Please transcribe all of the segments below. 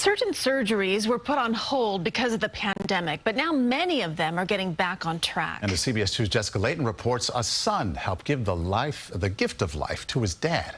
Certain surgeries were put on hold because of the pandemic, but now many of them are getting back on track. And the CBS 2's Jessica Layton reports a son helped give the gift of life to his dad.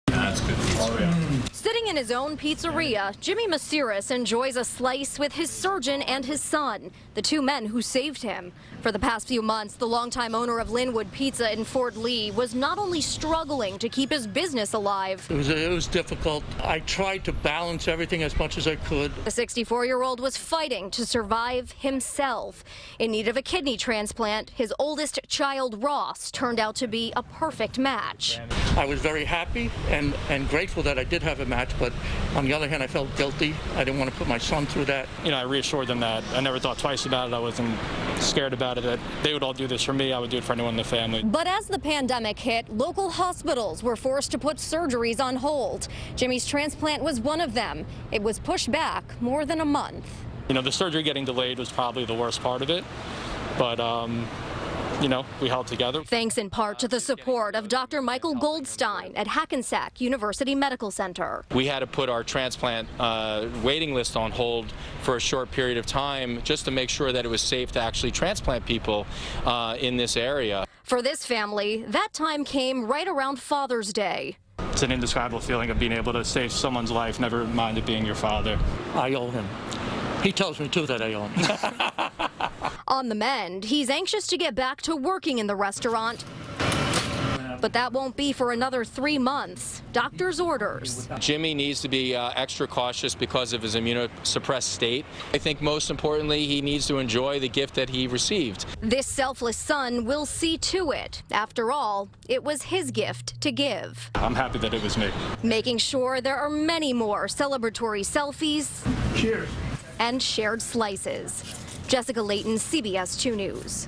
That's good pizza. Sitting in his own pizzeria, Jimmy Masiris enjoys a slice with his surgeon and his son, the two men who saved him. For the past few months, the longtime owner of Linwood Pizza in Fort Lee was not only struggling to keep his business alive. It was difficult. I tried to balance everything as much as I could. The 64-year-old was fighting to survive himself. In need of a kidney transplant, his oldest child, Ross, turned out to be a perfect match. I was very happy and grateful that I did have a match, but on the other hand, I felt guilty. I didn't want to put my son through that. I reassured them that I never thought twice about it. I wasn't scared about it, that they would all do this for me. I would do it for anyone in the family. But as the pandemic hit, local hospitals were forced to put surgeries on hold. Jimmy's transplant was one of them. It was pushed back more than a month. The surgery getting delayed was probably the worst part of it, but we held together. Thanks in part to the support of Dr. Michael Goldstein at Hackensack University Medical Center. We had to put our transplant waiting list on hold for a short period of time just to make sure that it was safe to actually transplant people in this area. For this family, that time came right around Father's Day. It's an indescribable feeling of being able to save someone's life, never mind it being your father. I owe him. He tells me, too, that I owe him. On the mend, he's anxious to get back to working in the restaurant. But that won't be for another 3 months. Doctor's orders. Jimmy needs to be extra cautious because of his immunosuppressed state. I think most importantly, he needs to enjoy the gift that he received. This selfless son will see to it. After all, it was his gift to give. I'm happy that it was me. Making sure there are many more celebratory selfies. Cheers. And shared slices. Jessica Layton, CBS 2 News.